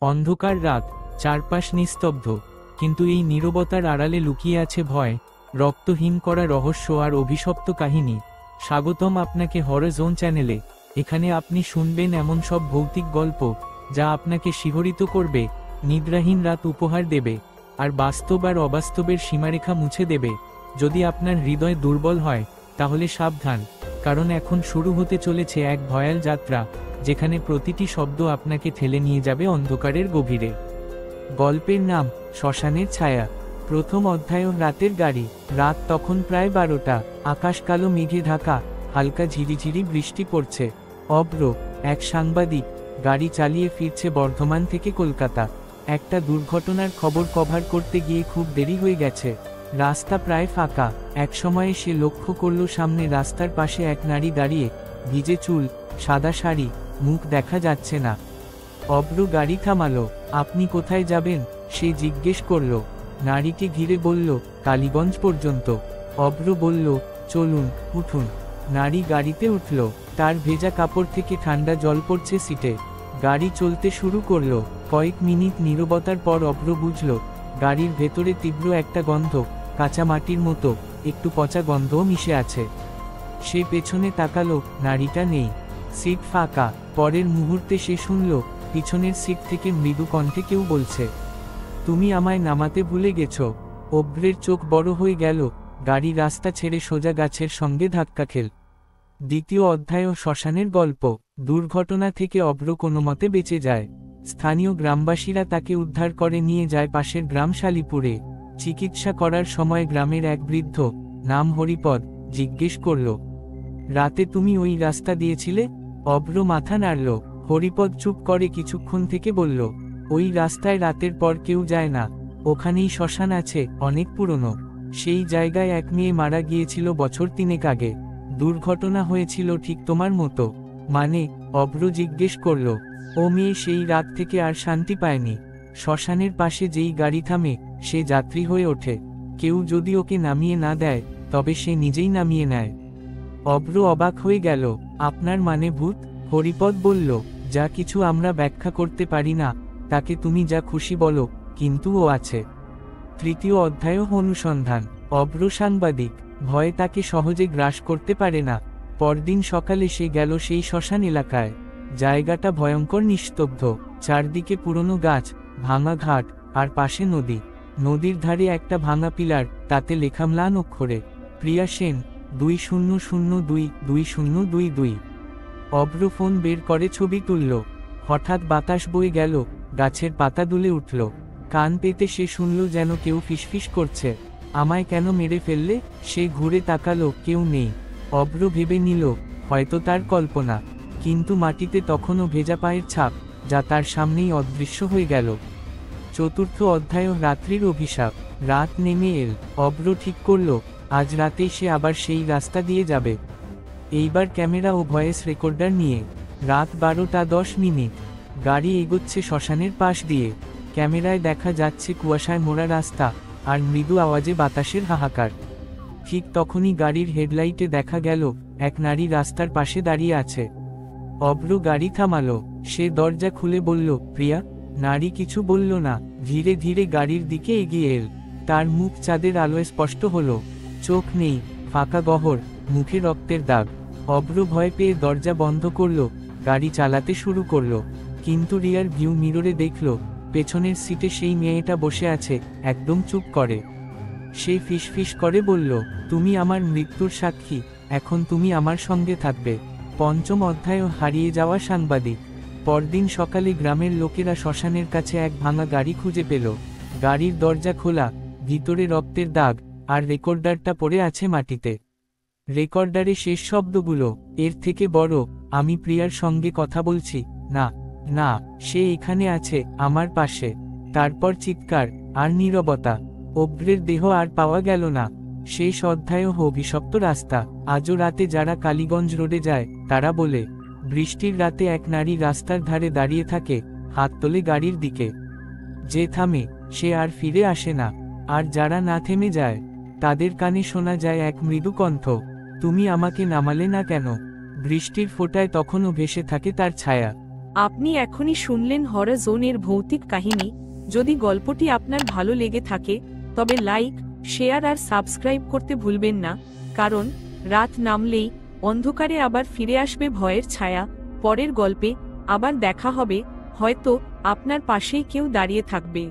অন্ধকার রাত, চারপাশ নিস্তব্ধ, কিন্তু এই নীরবতার আড়ালে লুকিয়ে আছে ভয়, রক্তহীন করা রহস্য আর অভিশপ্ত কাহিনী। স্বাগতম আপনাকে হরর জোন চ্যানেলে। এখানে আপনি শুনবেন এমন সব ভৌতিক গল্প যা আপনাকে শিহরিত করবে, নিদ্রাহীন রাত উপহার দেবে, আর বাস্তব আর অবাস্তবের সীমারেখা মুছে দেবে। যদি আপনার হৃদয় দুর্বল হয় তাহলে সাবধান, কারণ এখন শুরু হতে চলেছে এক ভয়াল যাত্রা যেখানে প্রতিটি শব্দ আপনাকে ঠেলে নিয়ে যাবে অন্ধকারের গভীরে। গল্পের নাম শ্মশানের ছায়া। প্রথম অধ্যায় রাতের গাড়ি। রাত তখন প্রায় 12টা। আকাশ কালো মেঘে ঢাকা, হালকা ঝিরিঝিরি বৃষ্টি পড়ছে। অব্র, এক সাংবাদিক, গাড়ি চালিয়ে ফিরছে বর্ধমান থেকে কলকাতা। একটা দুর্ঘটনার খবর কভার করতে গিয়ে খুব দেরি হয়ে গেছে। রাস্তা প্রায় ফাঁকা। একসময়ে সে লক্ষ্য করল সামনে রাস্তার পাশে এক নারী দাঁড়িয়ে, ভিজে চুল, সাদা শাড়ি, মুখ দেখা যাচ্ছে না। অব্র গাড়ি থামালো। আপনি কোথায় যাবেন? সে জিজ্ঞেস করল। নারীকে ঘিরে বলল, কালীগঞ্জ পর্যন্ত। অব্র বলল, চলুন, উঠুন। নারী গাড়িতে উঠল। তার ভেজা কাপড় থেকে ঠান্ডা জল পড়ছে সিটে। গাড়ি চলতে শুরু করল। কয়েক মিনিট নীরবতার পর অব্র বুঝল গাড়ির ভেতরে তীব্র একটা গন্ধ, কাঁচা মাটির মতো, একটু পচা গন্ধও মিশে আছে। সে পেছনে তাকালো, নারীটা নেই। সিট ফাঁকা। পরের মুহূর্তে সে শুনল পিছনের সিট থেকে মৃদু কণ্ঠে কেউ বলছে, তুমি আমায় নামাতে ভুলে গেছ। অব্রের চোখ বড় হয়ে গেল। গাড়ি রাস্তা ছেড়ে সোজা গাছের সঙ্গে ধাক্কা খেল। দ্বিতীয় অধ্যায় শ্মশানের গল্প। দুর্ঘটনা থেকে অব্র কোনোমতে বেঁচে যায়। স্থানীয় গ্রামবাসীরা তাকে উদ্ধার করে নিয়ে যায় পাশের গ্রাম শালিপুরে। চিকিৎসা করার সময় গ্রামের এক বৃদ্ধ, নাম হরিপদ, জিজ্ঞেস করল, রাতে তুমি ওই রাস্তা দিয়েছিলে? অব্র মাথা নাড়ল। হরিপদ চুপ করে কিছুক্ষণ থেকে বলল, ওই রাস্তায় রাতের পর কেউ যায় না। ওখানেই শ্মশান আছে, অনেক পুরনো। সেই জায়গায় এক মেয়ে মারা গিয়েছিল বছর 3 আগে। দুর্ঘটনা হয়েছিল ঠিক তোমার মতো। মানে? অব্র জিজ্ঞেস করল। ও মেয়ে সেই রাত থেকে আর শান্তি পায়নি। শ্মশানের পাশে যেই গাড়ি থামে সে যাত্রী হয়ে ওঠে। কেউ যদি ওকে নামিয়ে না দেয় তবে সে নিজেই নামিয়ে নেয়। অব্র অবাক হয়ে গেল। আপনার মানে ভূত? হরিপদ বলল, যা কিছু আমরা ব্যাখ্যা করতে পারি না তাকে তুমি যা খুশি বলো, কিন্তু ও আছে। তৃতীয় অধ্যায় অনুসন্ধান। অব্র সাংবাদিক, ভয় তাকে সহজে গ্রাস করতে পারে না। পরদিন সকালে সে গেল সেই শ্মশান এলাকায়। জায়গাটা ভয়ঙ্কর নিস্তব্ধ। চারদিকে পুরনো গাছ, ভাঙা ঘাট, আর পাশে নদী। নদীর ধারে একটা ভাঙা পিলার, তাতে লেখা ম্লান অক্ষরে, প্রিয়া সেন, 2002-2022। অব্র ফোন বের করে ছবি তুলল। হঠাৎ বাতাস বয়ে গেল, গাছের পাতা দুলে উঠল। কান পেতে সে শুনল যেন কেউ ফিসফিস করছে, আমায় কেন মেরে ফেললে? সে ঘুরে তাকালো, কেউ নেই। অব্র ভেবে নিল হয়তো তার কল্পনা, কিন্তু মাটিতে তখনও ভেজা পায়ের ছাপ, যা তার সামনেই অদৃশ্য হয়ে গেল। চতুর্থ অধ্যায় রাত্রির অভিশাপ। রাত নেমে এল। অব্র ঠিক করল আজ রাতেই সে আবার সেই রাস্তা দিয়ে যাবে। এইবার ক্যামেরা ও ভয়েস রেকর্ডার নিয়ে। রাত 12:10। গাড়ি এগোচ্ছে শ্মশানের পাশ দিয়ে। ক্যামেরায় দেখা যাচ্ছে কুয়াশায় মোড়া রাস্তা আর মৃদু আওয়াজে বাতাসের হাহাকার। ঠিক তখনই গাড়ির হেডলাইটে দেখা গেল এক নারী রাস্তার পাশে দাঁড়িয়ে আছে। অব্র গাড়ি থামালো। সে দরজা খুলে বলল, প্রিয়া। নারী কিছু বলল না, ধীরে ধীরে গাড়ির দিকে এগিয়ে এল। তার মুখ চাঁদের আলোয় স্পষ্ট হলো। চোখ নেই, ফাঁকা গহর, মুখে রক্তের দাগ। অব্র ভয় পেয়ে দরজা বন্ধ করল, গাড়ি চালাতে শুরু করল। কিন্তু রিয়ার ভিউ মিররে দেখল পেছনের সিটে সেই মেয়েটা বসে আছে, একদম চুপ করে। সে ফিসফিস করে বলল, তুমি আমার মৃত্যুর সাক্ষী, এখন তুমি আমার সঙ্গে থাকবে। পঞ্চম অধ্যায় হারিয়ে যাওয়া সাংবাদিক। পরদিন সকালে গ্রামের লোকেরা শ্মশানের কাছে এক ভাঙা গাড়ি খুঁজে পেল। গাড়ির দরজা খোলা, ভিতরে রক্তের দাগ, আর রেকর্ডারটা পড়ে আছে মাটিতে। রেকর্ডারে শেষ শব্দগুলো, এর থেকে বড়, আমি প্রিয়ার সঙ্গে কথা বলছি, না, না, সে এখানে আছে, আমার পাশে। তারপর চিৎকার আর নীরবতা। অব্রের দেহ আর পাওয়া গেল না। শেষ অধ্যায় অভিশপ্ত রাস্তা। আজও রাতে যারা কালীগঞ্জ রোডে যায় তারা বলে, বৃষ্টির রাতে এক নারী রাস্তার ধারে দাঁড়িয়ে থাকে, হাত তোলে গাড়ির দিকে। যে থামে সে আর ফিরে আসে না। আর যারা না থেমে যায় তাদের কানে শোনা যায় এক মৃদু কণ্ঠ, তুমি আমাকে নামালে না কেন? বৃষ্টির ফোঁটায় তখনও ভেসে থাকে তার ছায়া। আপনি এখনই শুনলেন হরর জোনের ভৌতিক কাহিনী। যদি গল্পটি আপনার ভালো লেগে থাকে তবে লাইক, শেয়ার আর সাবস্ক্রাইব করতে ভুলবেন না, কারণ রাত নামলেই অন্ধকারে আবার ফিরে আসবে ভয়ের ছায়া। পরের গল্পে আবার দেখা হবে, হয়তো আপনার পাশেই কেউ দাঁড়িয়ে থাকবে।